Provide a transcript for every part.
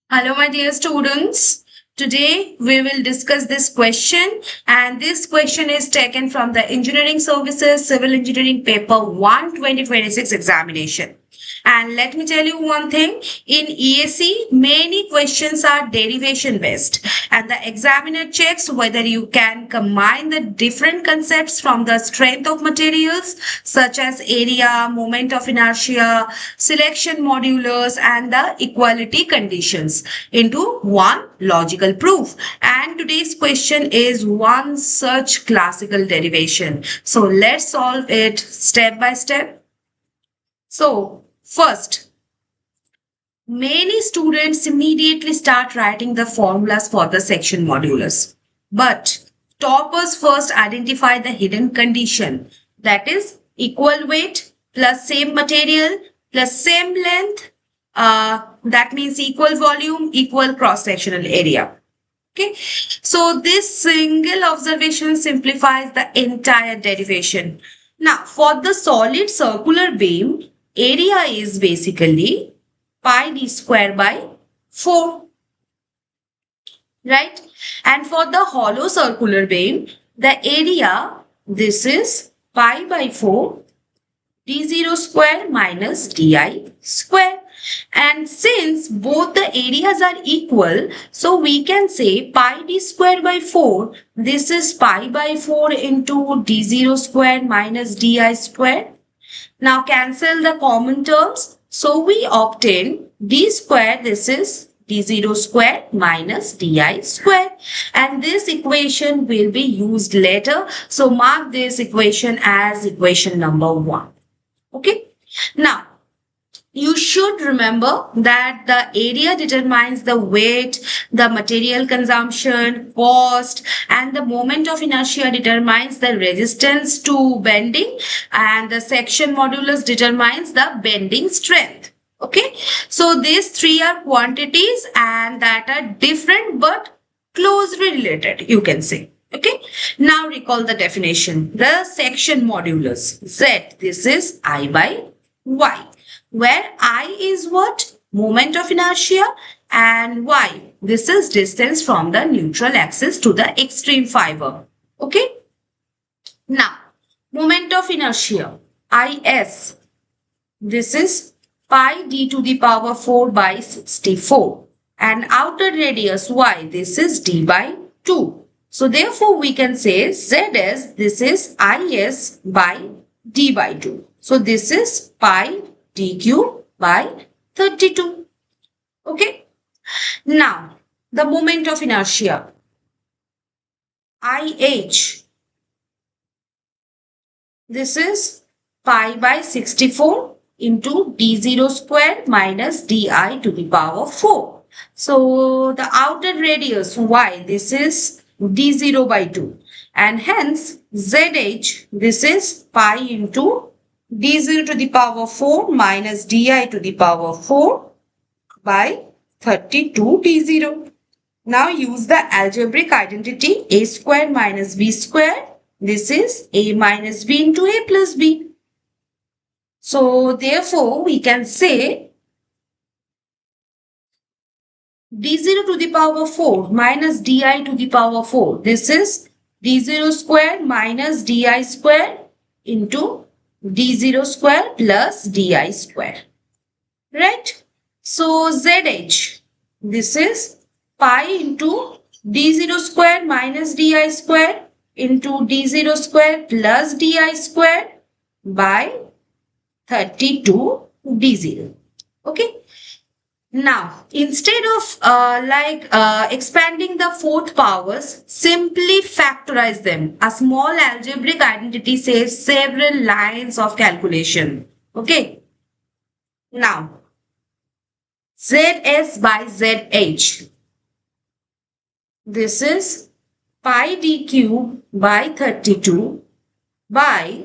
Hello, my dear students. Today we will discuss this question, and this question is taken from the Engineering Services Civil Engineering Paper 1 2026 examination. And let me tell you one thing, in ESE, many questions are derivation based, and the examiner checks whether you can combine the different concepts from the strength of materials such as area, moment of inertia, selection modulus, and the equality conditions into one logical proof. And today's question is one such classical derivation. So let's solve it step by step. So first, many students immediately start writing the formulas for the section modulus. But toppers first identify the hidden condition, that is equal weight plus same material plus same length. That means equal volume, equal cross-sectional area. Okay, so this single observation simplifies the entire derivation. Now, for the solid circular beam, area is basically pi d square by 4, right? And for the hollow circular beam, the area, this is pi by 4 d0 square minus di square. And since both the areas are equal, so we can say pi d square by 4, this is pi by 4 into d0 square minus di square. Now cancel the common terms. So we obtain d square, this is d0 square minus di square. And this equation will be used later. So mark this equation as equation number 1. Okay. Now, you should remember that the area determines the weight, the material consumption, cost, and the moment of inertia determines the resistance to bending, and the section modulus determines the bending strength. Okay, so these three are quantities and that are different but closely related, you can say. Okay, now recall the definition. The section modulus Z, this is I by Y, where I is what? Moment of inertia, and Y, this is distance from the neutral axis to the extreme fiber. Okay, now moment of inertia, Is, this is pi d to the power 4 by 64, and outer radius Y, this is d by 2. So therefore we can say Zs, this is Is by d by 2. So this is pi dq by 32. Okay. Now the moment of inertia, IH, this is pi by 64 into d0 square minus di to the power 4. So the outer radius Y, this is d0 by 2, and hence ZH, this is pi into d0 to the power 4 minus di to the power 4 by 32 d0. Now use the algebraic identity a square minus b square. This is a minus b into a plus b. So therefore we can say d0 to the power 4 minus di to the power 4. This is d0 square minus di square into d0 square plus di square. Right? So ZH, this is pi into d0 square minus di square into d0 square plus di square by 32 d0. Okay. Now, instead of expanding the fourth powers, simply factorize them. A small algebraic identity saves several lines of calculation. Okay. Now, Zs by Zh. This is pi d cube by 32 by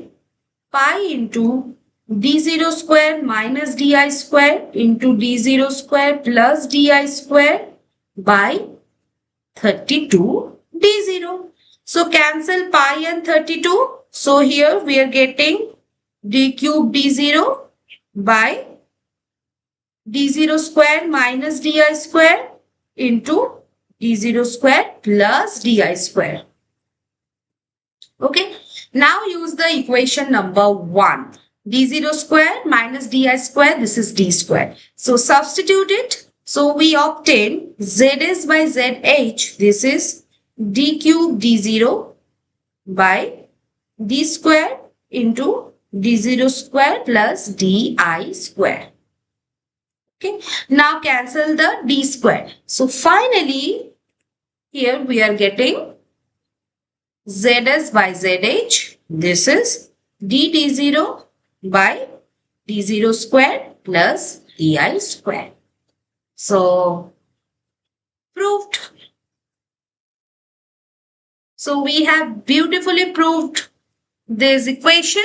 pi into d0 square minus di square into d0 square plus di square by 32 d0. So cancel pi and 32. So here we are getting d cube d0 by d0 square minus di square into d0 square plus di square. Okay. Now use the equation number 1. d0 square minus di square, this is d square. So substitute it. So we obtain zs by zh, this is d cube d0 by d square into d0 square plus di square. Okay. Now cancel the d square. So finally, here we are getting zs by zh. This is d0 by d0 square plus di square. So proved. So we have beautifully proved this equation,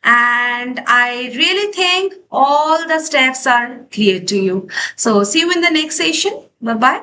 and I really think all the steps are clear to you. So see you in the next session. Bye bye.